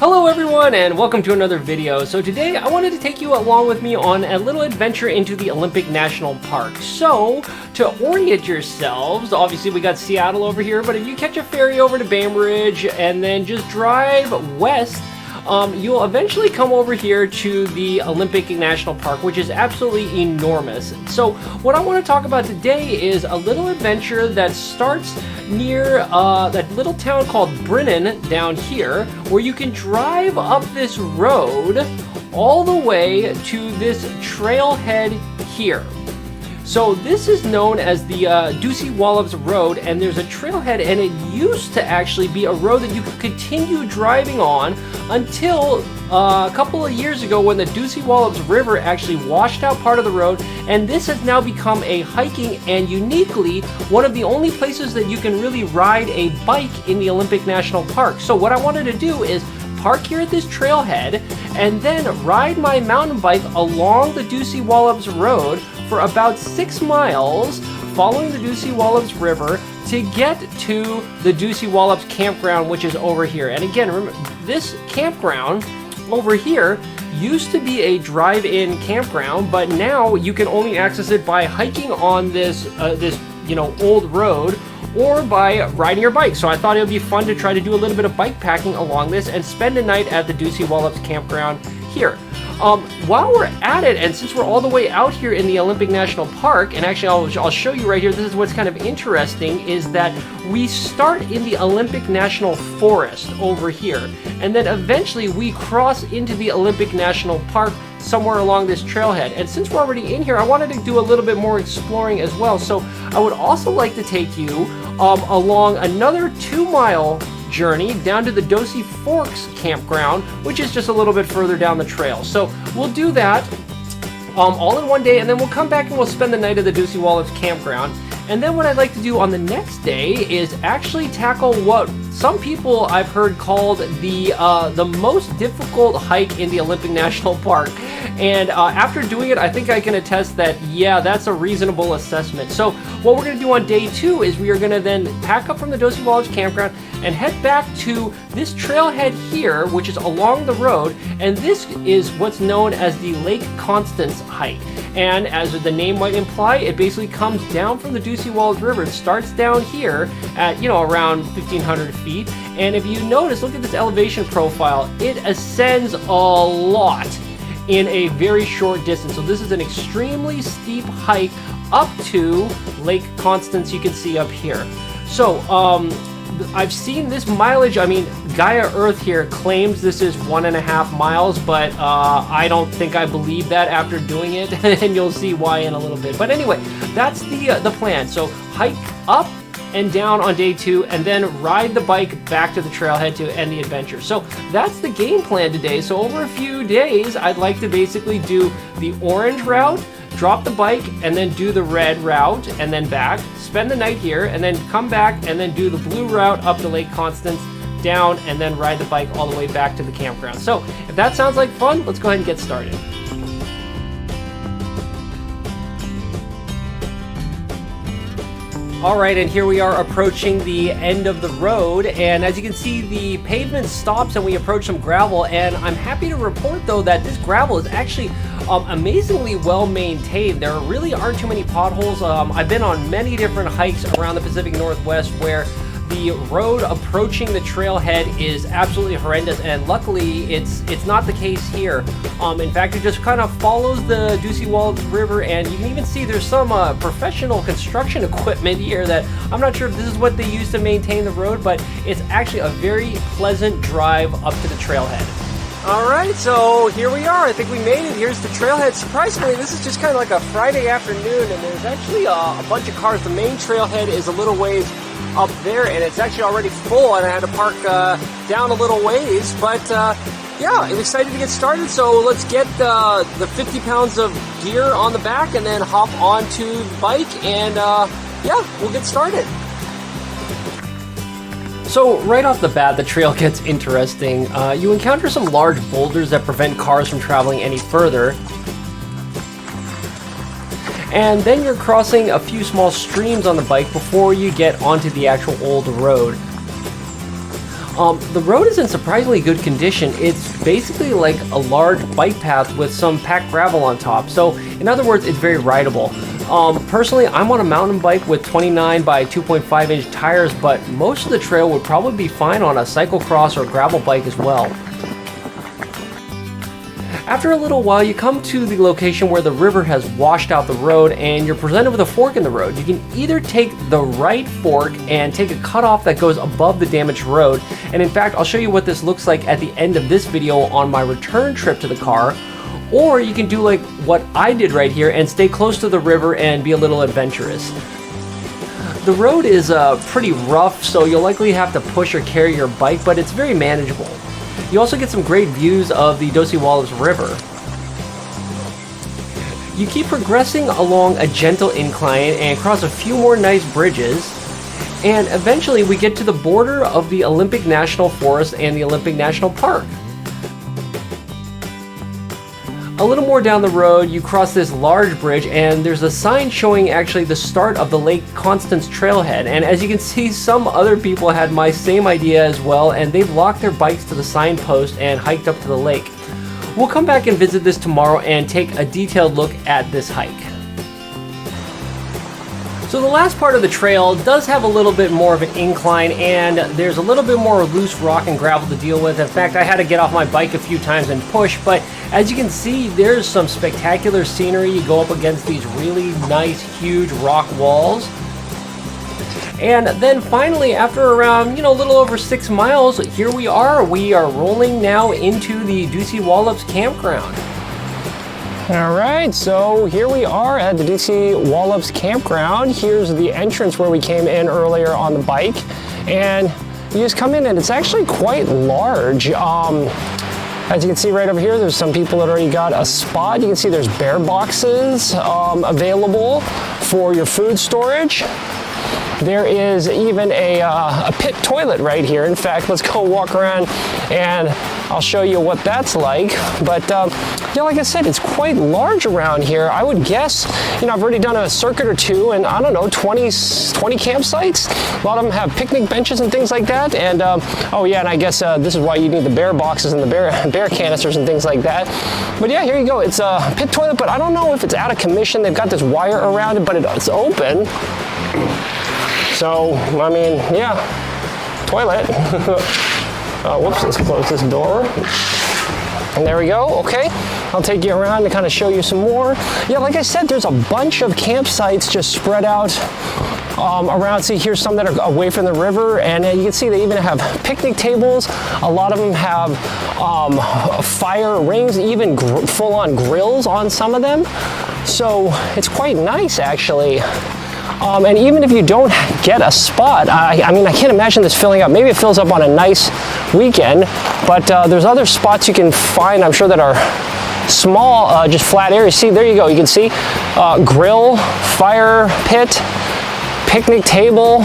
Hello everyone and welcome to another video. So today I wanted to take you along with me on a little adventure into the Olympic National Park. So to orient yourselves, obviously we got Seattle over here, but if you catch a ferry over to Bainbridge and then just drive west, you'll eventually come over here to the Olympic National Park, which is absolutely enormous. So what I want to talk about today is a little adventure that starts near that little town called Brennan down here, where you can drive up this road all the way to this trailhead here. So this is known as the Dosewallips Road, and there's a trailhead, and it used to actually be a road that you could continue driving on until a couple of years ago when the Dosewallips River actually washed out part of the road, and this has now become a hiking and uniquely one of the only places that you can really ride a bike in the Olympic National Park. So what I wanted to do is park here at this trailhead and then ride my mountain bike along the Dosewallips Road for about 6 miles, following the Dosewallips River to get to the Dosewallips Campground, which is over here. And again, remember, this campground over here used to be a drive-in campground, but now you can only access it by hiking on this old road or by riding your bike. So I thought it would be fun to try to do a little bit of bike packing along this and spend a night at the Dosewallips Campground here. While we're at it, and since we're all the way out here in the Olympic National Park, and actually I'll show you right here, this is what's kind of interesting, is that we start in the Olympic National Forest over here, and then eventually we cross into the Olympic National Park somewhere along this trailhead. And since we're already in here, I wanted to do a little bit more exploring as well. So I would also like to take you along another 2-mile journey down to the Dose Forks Campground, which is just a little bit further down the trail. So we'll do that all in one day, and then we'll come back and we'll spend the night at the Dosewallips Campground. And then what I'd like to do on the next day is actually tackle what some people I've heard called the most difficult hike in the Olympic National Park. And after doing it, I think I can attest that, yeah, that's a reasonable assessment. So what we're going to do on day 2 is we are going to then pack up from the Dosewallips Campground and head back to this trailhead here, which is along the road. And this is what's known as the Lake Constance hike. And as the name might imply, it basically comes down from the Dosewallips River. It starts down here at, around 1,500 feet. And if you notice, look at this elevation profile. It ascends a lot in a very short distance. So this is an extremely steep hike up to Lake Constance, you can see up here. So I've seen this mileage. I mean, Gaia Earth here claims this is 1.5 miles, but I don't think I believe that after doing it, and you'll see why in a little bit. But anyway, that's the plan. So hike up and down on day 2, and then ride the bike back to the trailhead to end the adventure. So that's the game plan today. So over a few days, I'd like to basically do the orange route, drop the bike, and then do the red route, and then back, spend the night here, and then come back, and then do the blue route up to Lake Constance, down, and then ride the bike all the way back to the campground. So if that sounds like fun, let's go ahead and get started. Alright, and here we are approaching the end of the road, and as you can see, the pavement stops and we approach some gravel, and I'm happy to report though that this gravel is actually amazingly well maintained. There really aren't too many potholes. I've been on many different hikes around the Pacific Northwest where the road approaching the trailhead is absolutely horrendous, and luckily it's not the case here. In fact, it just kind of follows the Dosewallips River, and you can even see there's some professional construction equipment here that I'm not sure if this is what they use to maintain the road, but it's actually a very pleasant drive up to the trailhead. Alright, so here we are. I think we made it. Here's the trailhead. Surprisingly, this is just kind of like a Friday afternoon, and there's actually a bunch of cars. The main trailhead is a little ways up there, and it's actually already full, and I had to park down a little ways, but yeah, I'm excited to get started. So let's get the 50 pounds of gear on the back and then hop onto the bike, and yeah, we'll get started. So right off the bat, the trail gets interesting. You encounter some large boulders that prevent cars from traveling any further. And then you're crossing a few small streams on the bike before you get onto the actual old road. The road is in surprisingly good condition. It's basically like a large bike path with some packed gravel on top. So in other words, it's very rideable. Personally, I'm on a mountain bike with 29 by 2.5 inch tires, but most of the trail would probably be fine on a cyclocross or gravel bike as well. After a little while, you come to the location where the river has washed out the road and you're presented with a fork in the road. You can either take the right fork and take a cutoff that goes above the damaged road. And in fact, I'll show you what this looks like at the end of this video on my return trip to the car. Or you can do like what I did right here and stay close to the river and be a little adventurous. The road is pretty rough, so you'll likely have to push or carry your bike, but it's very manageable. You also get some great views of the Dosewallips River. You keep progressing along a gentle incline and cross a few more nice bridges, and eventually we get to the border of the Olympic National Forest and the Olympic National Park. A little more down the road, you cross this large bridge and there's a sign showing actually the start of the Lake Constance trailhead. And as you can see, some other people had my same idea as well, and they've locked their bikes to the signpost and hiked up to the lake. We'll come back and visit this tomorrow and take a detailed look at this hike. So the last part of the trail does have a little bit more of an incline, and there's a little bit more loose rock and gravel to deal with. In fact, I had to get off my bike a few times and push, but as you can see, there's some spectacular scenery. You go up against these really nice, huge rock walls. And then finally, after around, a little over 6 miles, here we are. We are rolling now into the Dosewallips Campground. All right, so here we are at the Dosewallips Campground. Here's the entrance where we came in earlier on the bike, and you just come in and it's actually quite large. As you can see right over here, there's some people that already got a spot. You can see there's bear boxes available for your food storage. There is even a pit toilet right here. In fact, let's go walk around and I'll show you what that's like. But yeah, like I said, it's quite large around here. I would guess, I've already done a circuit or two, and I don't know, 20 campsites. A lot of them have picnic benches and things like that. And oh yeah, and I guess this is why you need the bear boxes and the bear canisters and things like that. But yeah, here you go. It's a pit toilet, but I don't know if it's out of commission. They've got this wire around it, but it's open. So, I mean, yeah, toilet. Whoops, let's close this door. And there we go, okay. I'll take you around to kind of show you some more. Yeah, like I said, there's a bunch of campsites just spread out around. See, here's some that are away from the river, and you can see they even have picnic tables. A lot of them have fire rings, even full-on grills on some of them. So it's quite nice, actually. And even if you don't get a spot, I mean, I can't imagine this filling up. Maybe it fills up on a nice weekend, but there's other spots you can find, I'm sure, that are small, just flat areas. See, there you go. You can see grill, fire pit, picnic table.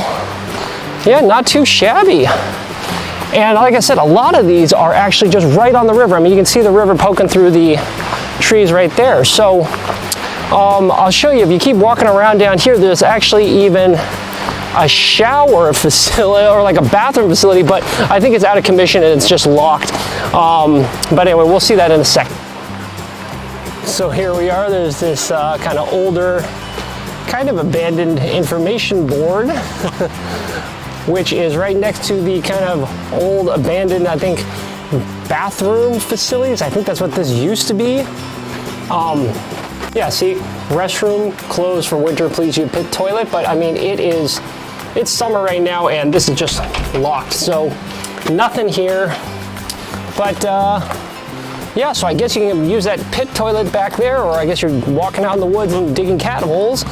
Yeah, not too shabby. And like I said, a lot of these are actually just right on the river. I mean, you can see the river poking through the trees right there. So I'll show you, if you keep walking around down here, there's actually even a shower facility, or like a bathroom facility, but I think it's out of commission and it's just locked. But anyway, we'll see that in a second. So here we are, there's this kind of older, kind of abandoned information board, which is right next to the kind of old abandoned, I think, bathroom facilities. I think that's what this used to be. Yeah, see, restroom closed for winter, please use pit toilet, but I mean, it's summer right now and this is just locked, so nothing here. But yeah, so I guess you can use that pit toilet back there, or I guess you're walking out in the woods and digging cat holes.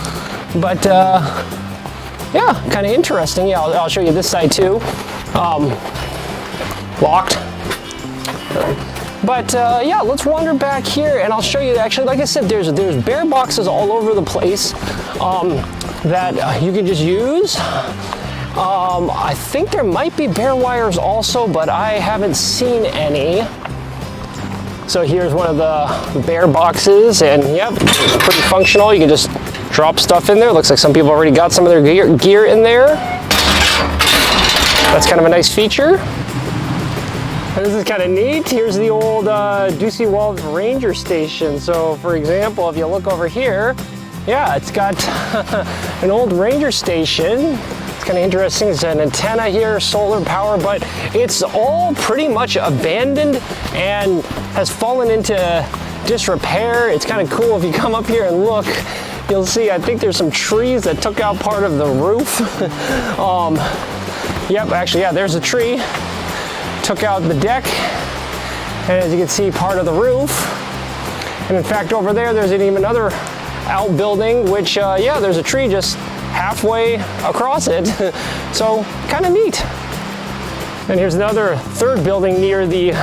But yeah, kind of interesting. Yeah, I'll show you this side too. Locked. But yeah, let's wander back here and I'll show you. Actually, like I said, there's bear boxes all over the place that you can just use. I think there might be bear wires also, but I haven't seen any. So here's one of the bear boxes, and yep, it's pretty functional. You can just drop stuff in there. Looks like some people already got some of their gear in there. That's kind of a nice feature. This is kind of neat. Here's the old Dosewallips Ranger Station. So for example, if you look over here, yeah, it's got an old ranger station. It's kind of interesting. There's an antenna here, solar power, but it's all pretty much abandoned and has fallen into disrepair. It's kind of cool if you come up here and look. You'll see, I think there's some trees that took out part of the roof. Yep, actually, yeah, there's a tree. Took out the deck, and as you can see, part of the roof. And in fact, over there, there's even another outbuilding, which, yeah, there's a tree just halfway across it. So, kind of neat. And here's another third building near the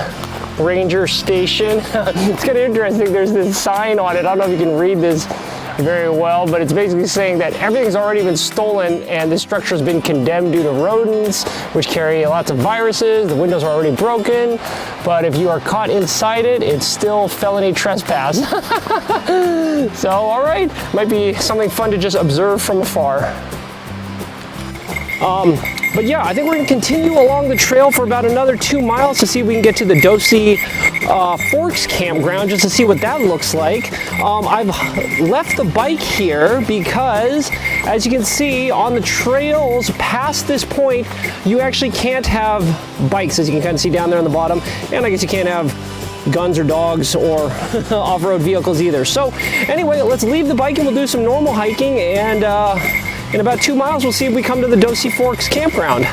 ranger station. It's kind of interesting. There's this sign on it. I don't know if you can read this very well, but it's basically saying that everything's already been stolen and this structure has been condemned due to rodents, which carry lots of viruses. The windows are already broken, but if you are caught inside it, it's still felony trespass. So, all right, might be something fun to just observe from afar. But yeah, I think we're gonna continue along the trail for about another 2 miles to see if we can get to the Dose Forks Campground, just to see what that looks like. I've left the bike here because, as you can see, on the trails past this point, you actually can't have bikes, as you can kind of see down there on the bottom, and I guess you can't have guns or dogs or off-road vehicles either. So anyway, let's leave the bike and we'll do some normal hiking, and in about 2 miles, we'll see if we come to the Dose Forks Campground.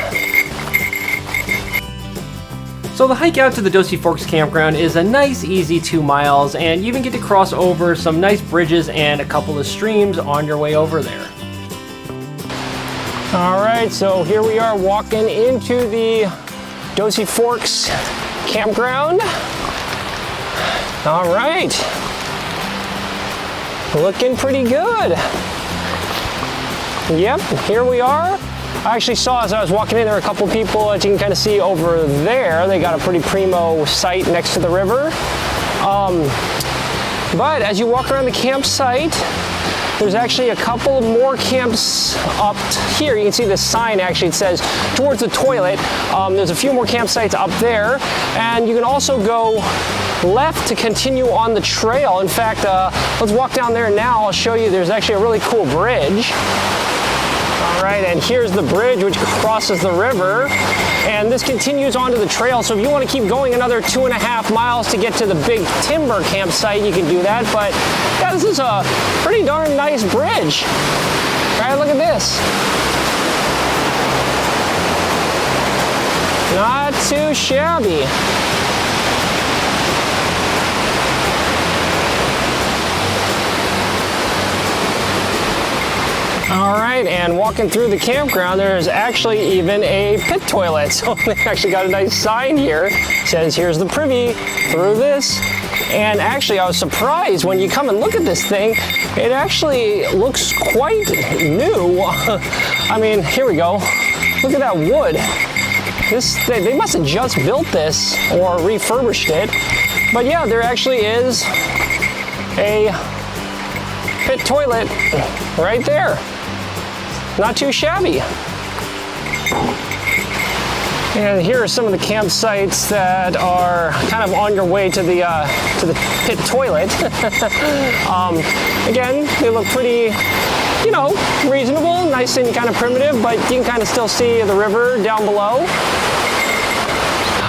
So the hike out to the Dose Forks Campground is a nice, easy 2 miles, and you even get to cross over some nice bridges and a couple of streams on your way over there. All right, so here we are walking into the Dose Forks Campground. All right, looking pretty good. Yep, here we are. I actually saw, as I was walking in, there were a couple people, as you can kind of see over there. They got a pretty primo site next to the river. But as you walk around the campsite, there's actually a couple more camps up here. You can see the sign, actually, it says towards the toilet. There's a few more campsites up there, and you can also go left to continue on the trail. In fact, let's walk down there now. I'll show you. There's actually a really cool bridge. All right, and here's the bridge which crosses the river, and this continues onto the trail. So if you want to keep going another 2.5 miles to get to the big timber campsite, you can do that. But yeah, this is a pretty darn nice bridge. All right, look at this. Not too shabby. All right, and walking through the campground, there's actually even a pit toilet. So they actually got a nice sign here. It says, here's the privy through this. And actually, I was surprised when you come and look at this thing, it actually looks quite new. I mean, here we go. Look at that wood. They must have just built this or refurbished it. But yeah, there actually is a pit toilet right there. Not too shabby. And here are some of the campsites that are kind of on your way to the pit toilet. Again, they look pretty, you know, reasonable, nice and kind of primitive, but you can kind of still see the river down below.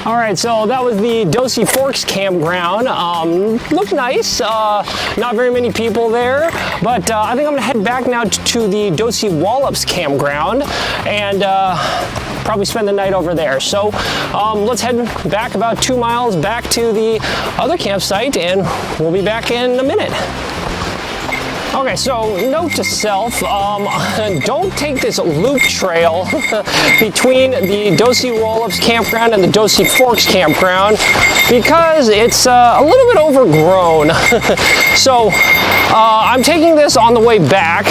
All right, so that was the Dose Forks Campground. Looked nice, not very many people there, but I think I'm gonna head back now to the Dosewallips Campground and probably spend the night over there. So let's head back about 2 miles back to the other campsite, and we'll be back in a minute. Okay, so note to self, don't take this loop trail between the Dosewallips Campground and the Dose Forks Campground because it's a little bit overgrown. So I'm taking this on the way back,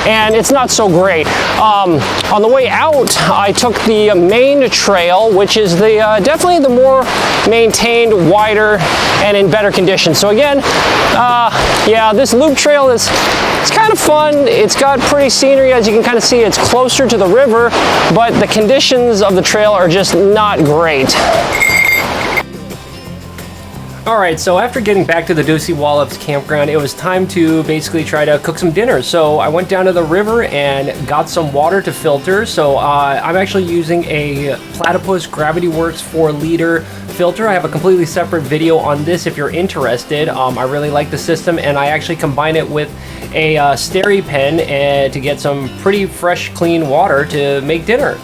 and it's not so great. On the way out, I took the main trail, which is the definitely the more maintained, wider, and in better condition. So again, yeah, this loop trail is it's kind of fun. It's got pretty scenery, as you can kind of see. It's closer to the river, but the conditions of the trail are just not great. Alright, so after getting back to the Dosewallips Campground, it was time to basically try to cook some dinner. So I went down to the river and got some water to filter. So I'm actually using a Platypus Gravity Works 4-liter filter. I have a completely separate video on this if you're interested. I really like the system, and I actually combine it with a Steri pen to get some pretty fresh, clean water to make dinner.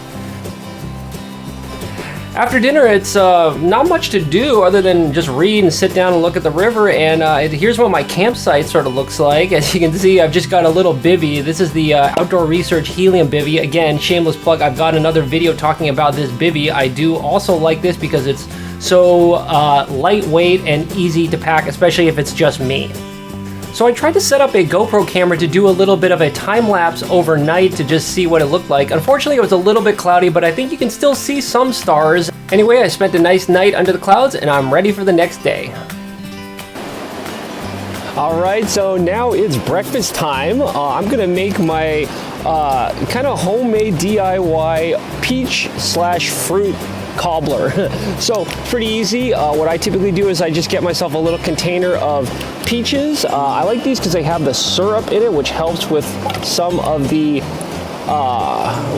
After dinner, it's not much to do other than just read and sit down and look at the river, and here's what my campsite sort of looks like. As you can see, I've just got a little bivvy. This is the Outdoor Research Helium bivvy. Again, shameless plug, I've got another video talking about this bivvy. I do also like this because it's so lightweight and easy to pack, especially if it's just me. So I tried to set up a GoPro camera to do a little bit of a time-lapse overnight to just see what it looked like. Unfortunately, it was a little bit cloudy, but I think you can still see some stars. Anyway, I spent a nice night under the clouds, and I'm ready for the next day. Alright, so now it's breakfast time. I'm gonna make my kind of homemade DIY peach/fruit cobbler. So pretty easy. What I typically do is I just get myself a little container of peaches. I like these because they have the syrup in it, which helps with some of the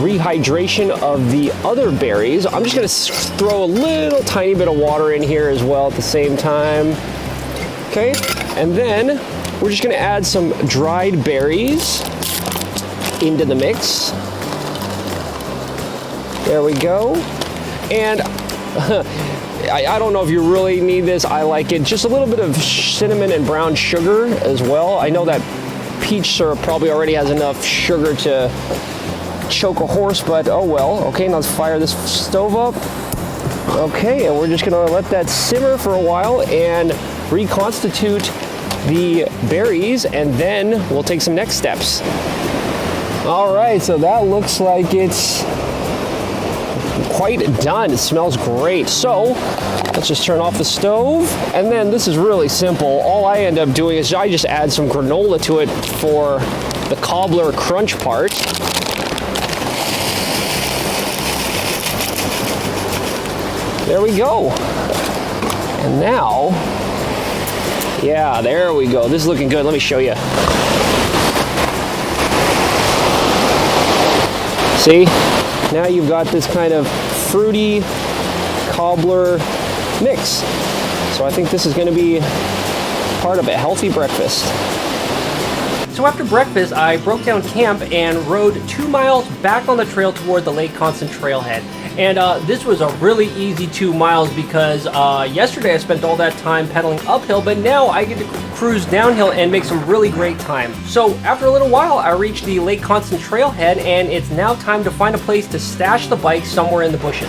rehydration of the other berries. I'm just going to throw a little tiny bit of water in here as well at the same time. Okay, and then we're just going to add some dried berries into the mix. There we go. And I don't know if you really need this. I like it. Just a little bit of cinnamon and brown sugar as well. I know that peach syrup probably already has enough sugar to choke a horse, but oh well. Okay, now let's fire this stove up. Okay, and we're just gonna let that simmer for a while and reconstitute the berries, and then we'll take some next steps. All right, so that looks like it's quite done. It smells great. So let's just turn off the stove, and then this is really simple. All I end up doing is I just add some granola to it for the cobbler crunch part. There we go. And now, yeah, there we go. This is looking good. Let me show you. See? Now you've got this kind of fruity cobbler mix. So I think this is going to be part of a healthy breakfast. So after breakfast, I broke down camp and rode 2 miles back on the trail toward the Lake Constance trailhead. And this was a really easy 2 miles because yesterday I spent all that time pedaling uphill, but now I get to cruise downhill and make some really great time. So after a little while, I reached the Lake Constance trailhead, and it's now time to find a place to stash the bike somewhere in the bushes.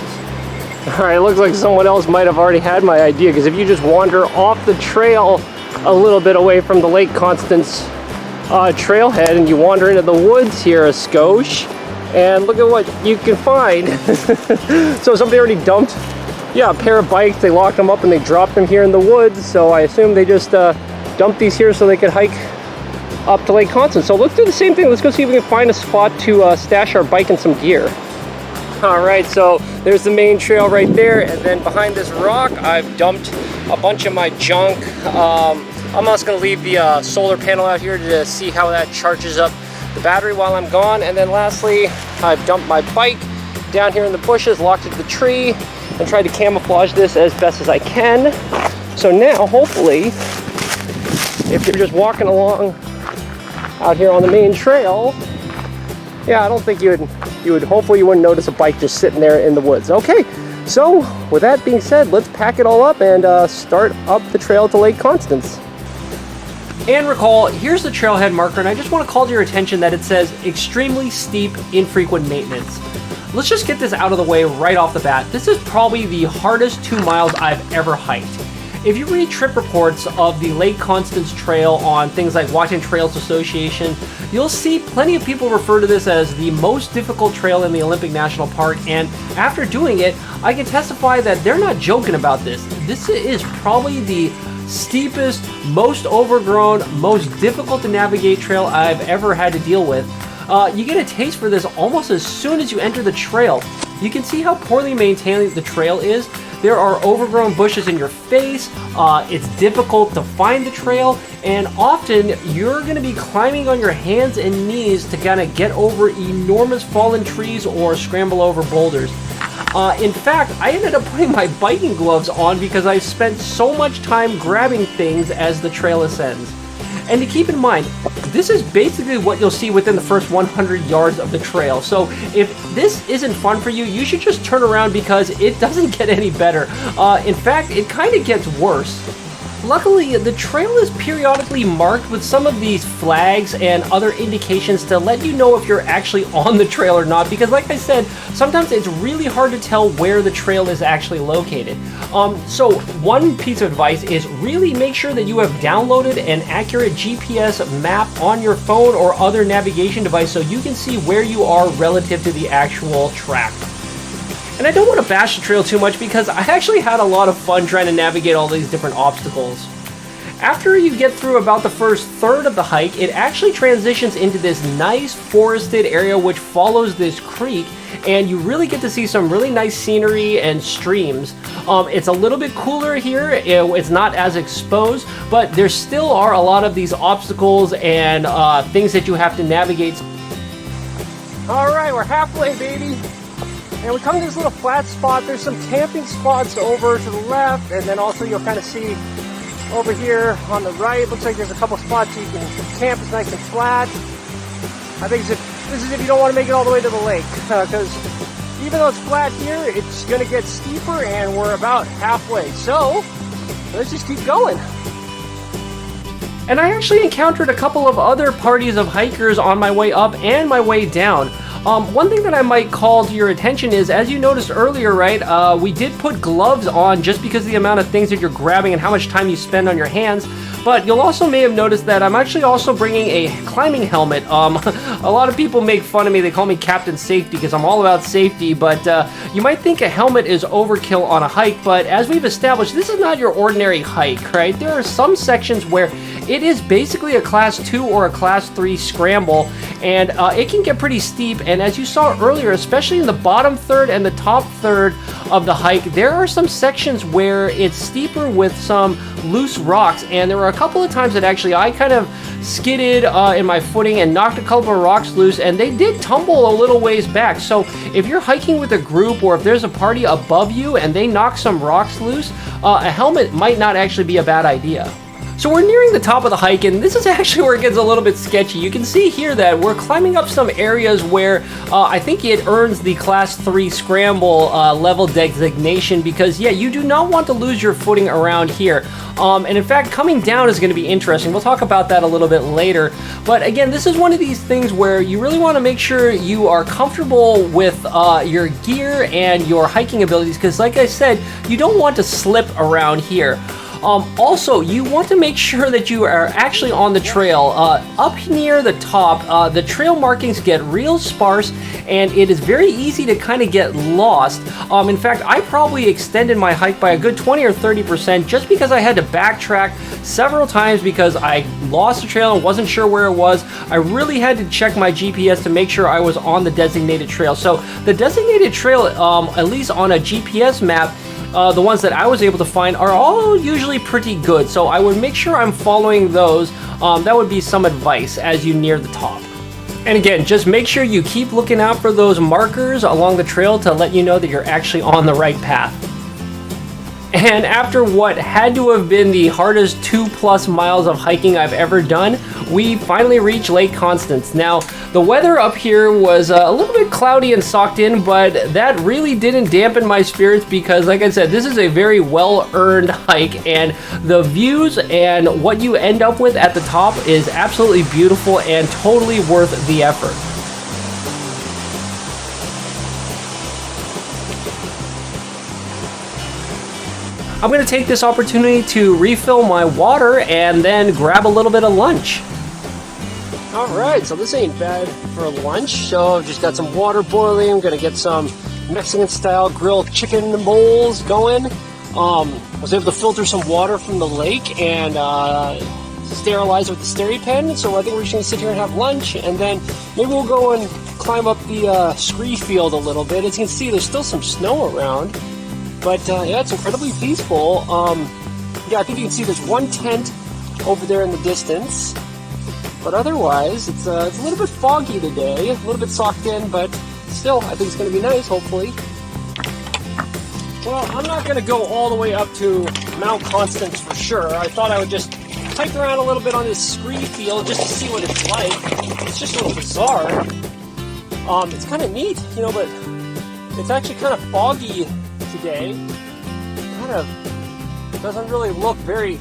Alright, it looks like someone else might have already had my idea, because if you just wander off the trail a little bit away from the Lake Constance trailhead and you wander into the woods here a skosh, and look at what you can find. So somebody already dumped, yeah, a pair of bikes. They locked them up and they dropped them here in the woods. So I assume they just dumped these here so they could hike up to Lake Constance. So let's do the same thing. Let's go see if we can find a spot to stash our bike and some gear. All right, so there's the main trail right there, and then behind this rock, I've dumped a bunch of my junk. I'm also gonna leave the solar panel out here to see how that charges up the battery while I'm gone. And then lastly, I've dumped my bike down here in the bushes, locked it to the tree, and tried to camouflage this as best as I can. So now, hopefully, if you're just walking along out here on the main trail, yeah, I don't think you would, hopefully you wouldn't notice a bike just sitting there in the woods. Okay, so with that being said, let's pack it all up and start up the trail to Lake Constance. And recall, here's the trailhead marker, and I just want to call to your attention that it says extremely steep, infrequent maintenance. Let's just get this out of the way right off the bat. This is probably the hardest 2 miles I've ever hiked. If you read trip reports of the Lake Constance Trail on things like Washington Trails Association, you'll see plenty of people refer to this as the most difficult trail in the Olympic National Park, and after doing it, I can testify that they're not joking about this. This is probably the steepest, most overgrown, most difficult to navigate trail I've ever had to deal with. You get a taste for this almost as soon as you enter the trail. You can see how poorly maintained the trail is. there are overgrown bushes in your face, it's difficult to find the trail, and often you're going to be climbing on your hands and knees to kind of get over enormous fallen trees or scramble over boulders. In fact, I ended up putting my biking gloves on because I spent so much time grabbing things as the trail ascends. And to keep in mind, this is basically what you'll see within the first 100 yards of the trail. So if this isn't fun for you, you should just turn around because it doesn't get any better. In fact, it kind of gets worse. Luckily, the trail is periodically marked with some of these flags and other indications to let you know if you're actually on the trail or not, because like I said, sometimes it's really hard to tell where the trail is actually located. So one piece of advice is really make sure that you have downloaded an accurate GPS map on your phone or other navigation device so you can see where you are relative to the actual track. And I don't want to bash the trail too much because I actually had a lot of fun trying to navigate all these different obstacles. After you get through about the first third of the hike, it actually transitions into this nice forested area which follows this creek, and you really get to see some really nice scenery and streams. It's a little bit cooler here, it's not as exposed, but there still are a lot of these obstacles and things that you have to navigate. Alright, we're halfway, baby! And we come to this little flat spot. There's some camping spots over to the left, and then also you'll kind of see over here on the right, looks like there's a couple spots you can camp. It's nice and flat. I think this is if you don't want to make it all the way to the lake, because even though it's flat here, it's going to get steeper, and we're about halfway. So let's just keep going. And I actually encountered a couple of other parties of hikers on my way up and my way down. One thing that I might call to your attention is, as you noticed earlier, right, we did put gloves on just because of the amount of things that you're grabbing and how much time you spend on your hands. But you'll also may have noticed that I'm actually also bringing a climbing helmet. A lot of people make fun of me. They call me Captain Safety because I'm all about safety. But you might think a helmet is overkill on a hike. But as we've established, this is not your ordinary hike, right? There are some sections where it is basically a class 2 or a class 3 scramble, and it can get pretty steep. And as you saw earlier, especially in the bottom third and the top third of the hike, there are some sections where it's steeper with some loose rocks, and there were a couple of times that actually I kind of skidded in my footing and knocked a couple of rocks loose, and they did tumble a little ways back. So if you're hiking with a group, or if there's a party above you and they knock some rocks loose, a helmet might not actually be a bad idea. So we're nearing the top of the hike, and this is actually where it gets a little bit sketchy. You can see here that we're climbing up some areas where I think it earns the class 3 scramble level designation, because yeah, you do not want to lose your footing around here. And in fact, coming down is going to be interesting. We'll talk about that a little bit later. But again, this is one of these things where you really want to make sure you are comfortable with your gear and your hiking abilities, because like I said, you don't want to slip around here. Also, you want to make sure that you are actually on the trail. Up near the top, the trail markings get real sparse, and it is very easy to kind of get lost. In fact, I probably extended my hike by a good 20 or 30% just because I had to backtrack several times because I lost the trail and wasn't sure where it was. I really had to check my GPS to make sure I was on the designated trail. So the designated trail, at least on a GPS map, the ones that I was able to find are all usually pretty good, so I would make sure I'm following those. That would be some advice as you near the top. And again, just make sure you keep looking out for those markers along the trail to let you know that you're actually on the right path. And after what had to have been the hardest 2+ miles of hiking I've ever done, we finally reached Lake Constance. Now, the weather up here was a little bit cloudy and socked in, but that really didn't dampen my spirits because, like I said, this is a very well-earned hike, and the views and what you end up with at the top is absolutely beautiful and totally worth the effort. I'm going to take this opportunity to refill my water and then grab a little bit of lunch. Alright, so this ain't bad for lunch. So I've just got some water boiling. I'm going to get some Mexican style grilled chicken bowls going. I was able to filter some water from the lake and sterilize it with the SteriPen. So I think we're just going to sit here and have lunch, and then maybe we'll go and climb up the scree field a little bit. As you can see, there's still some snow around. But yeah, it's incredibly peaceful. Yeah, I think you can see there's one tent over there in the distance. But otherwise, it's a little bit foggy today, a little bit socked in, but still, I think it's going to be nice, hopefully. Well, I'm not going to go all the way up to Mount Constance for sure. I thought I would just hike around a little bit on this scree field just to see what it's like. It's just a little bizarre. It's kind of neat, you know, but it's actually kind of foggy today. Kind of doesn't really look very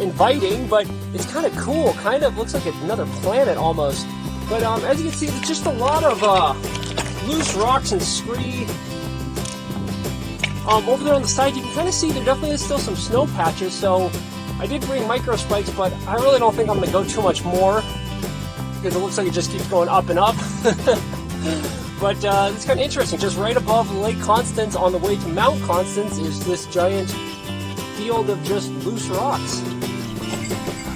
inviting, but it's kind of cool. Kind of looks like another planet almost. But as you can see, there's just a lot of loose rocks and scree. Over there on the side, you can kind of see there definitely is still some snow patches. So I did bring micro spikes, but I really don't think I'm going to go too much more because it looks like it just keeps going up and up. But it's kind of interesting. Just right above Lake Constance on the way to Mount Constance is this giant field of just loose rocks.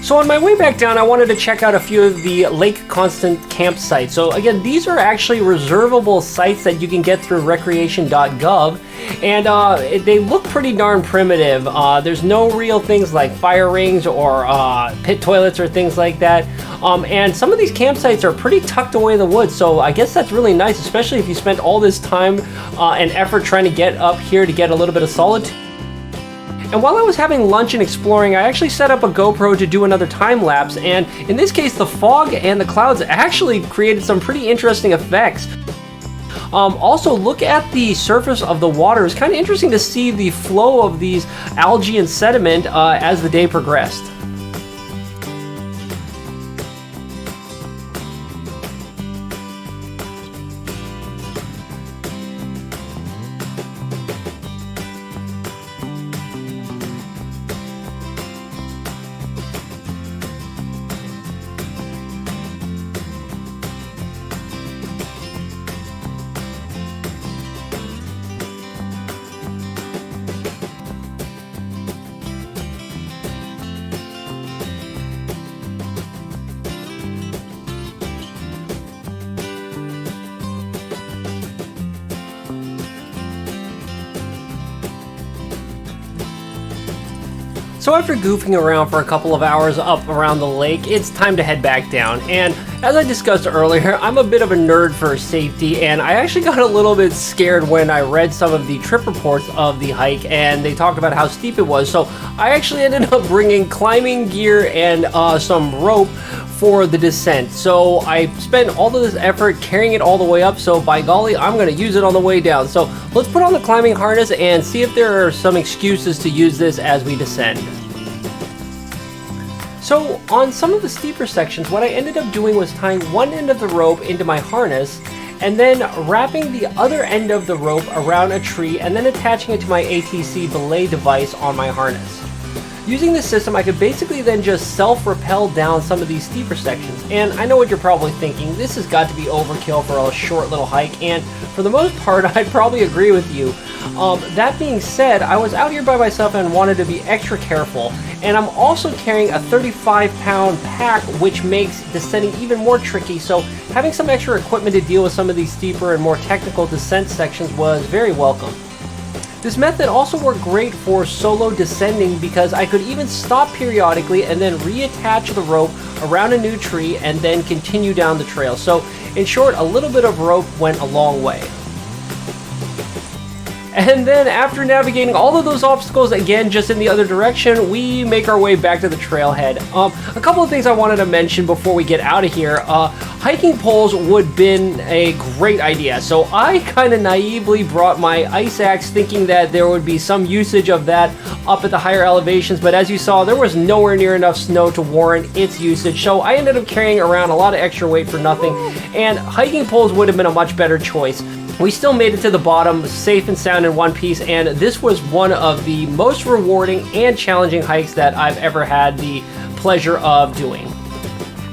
So on my way back down, I wanted to check out a few of the Lake Constance campsites. So again, these are actually reservable sites that you can get through recreation.gov, and they look pretty darn primitive. There's no real things like fire rings or pit toilets or things like that. And some of these campsites are pretty tucked away in the woods, so I guess that's really nice, especially if you spent all this time and effort trying to get up here to get a little bit of solitude. And while I was having lunch and exploring, I actually set up a GoPro to do another time lapse, and in this case the fog and the clouds actually created some pretty interesting effects. Also, look at the surface of the water. It's kind of interesting to see the flow of these algae and sediment as the day progressed. So after goofing around for a couple of hours up around the lake, it's time to head back down. And as I discussed earlier, I'm a bit of a nerd for safety, and I actually got a little bit scared when I read some of the trip reports of the hike, and they talked about how steep it was. So I actually ended up bringing climbing gear and some rope for the descent. So I spent all of this effort carrying it all the way up, so by golly, I'm going to use it on the way down. So let's put on the climbing harness and see if there are some excuses to use this as we descend. So on some of the steeper sections, what I ended up doing was tying one end of the rope into my harness and then wrapping the other end of the rope around a tree and then attaching it to my ATC belay device on my harness. Using this system, I could basically then just self-rappel down some of these steeper sections. And I know what you're probably thinking, this has got to be overkill for a short little hike, and for the most part, I'd probably agree with you. That being said, I was out here by myself and wanted to be extra careful, and I'm also carrying a 35-pound pack, which makes descending even more tricky, so having some extra equipment to deal with some of these steeper and more technical descent sections was very welcome. This method also worked great for solo descending because I could even stop periodically and then reattach the rope around a new tree and then continue down the trail. So in short, a little bit of rope went a long way. And then after navigating all of those obstacles, again just in the other direction, we make our way back to the trailhead. A couple of things I wanted to mention before we get out of here. Hiking poles would have been a great idea. So I kind of naively brought my ice axe thinking that there would be some usage of that up at the higher elevations, but as you saw, there was nowhere near enough snow to warrant its usage. So I ended up carrying around a lot of extra weight for nothing, and hiking poles would have been a much better choice. We still made it to the bottom, safe and sound in one piece, and this was one of the most rewarding and challenging hikes that I've ever had the pleasure of doing.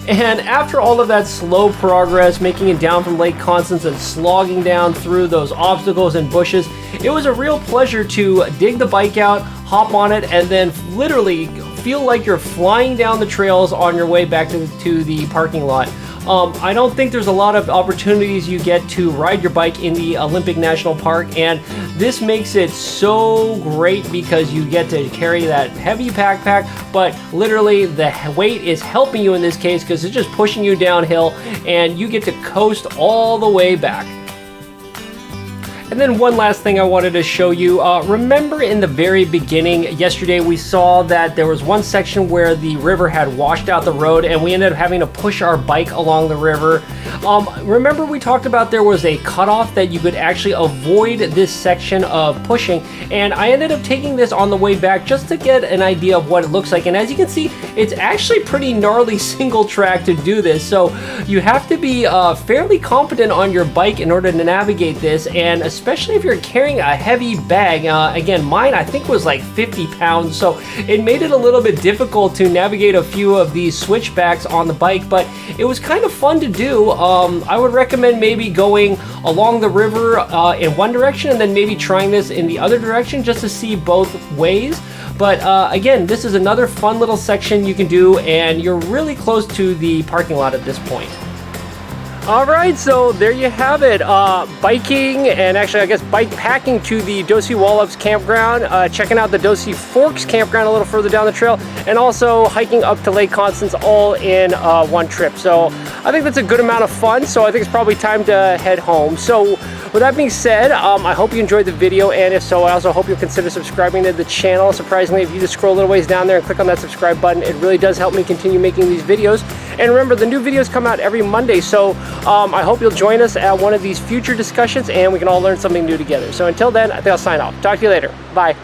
And after all of that slow progress, making it down from Lake Constance and slogging down through those obstacles and bushes, it was a real pleasure to dig the bike out, hop on it, and then literally feel like you're flying down the trails on your way back to the parking lot. I don't think there's a lot of opportunities you get to ride your bike in the Olympic National Park, and this makes it so great because you get to carry that heavy backpack, but literally the weight is helping you in this case because it's just pushing you downhill and you get to coast all the way back. And then one last thing I wanted to show you. Remember in the very beginning, yesterday we saw that there was one section where the river had washed out the road and we ended up having to push our bike along the river. Remember we talked about there was a cutoff that you could actually avoid this section of pushing, and I ended up taking this on the way back just to get an idea of what it looks like. And as you can see, it's actually pretty gnarly single track to do this, so you have to be fairly competent on your bike in order to navigate this, and especially if you're carrying a heavy bag. Again, mine I think was like 50 pounds, so it made it a little bit difficult to navigate a few of these switchbacks on the bike, but it was kind of fun to do. I would recommend maybe going along the river in one direction and then maybe trying this in the other direction just to see both ways. But again, this is another fun little section you can do, and you're really close to the parking lot at this point. All right, so there you have it. Biking, and actually I guess bike packing to the Dosewallips Campground, checking out the Dose Forks Campground a little further down the trail, and also hiking up to Lake Constance all in one trip. So I think that's a good amount of fun, so I think it's probably time to head home. So with that being said, I hope you enjoyed the video, and if so, I also hope you'll consider subscribing to the channel. Surprisingly, if you just scroll a little ways down there and click on that subscribe button, it really does help me continue making these videos. And remember, the new videos come out every Monday, so I hope you'll join us at one of these future discussions and we can all learn something new together. So until then, I think I'll sign off. Talk to you later. Bye.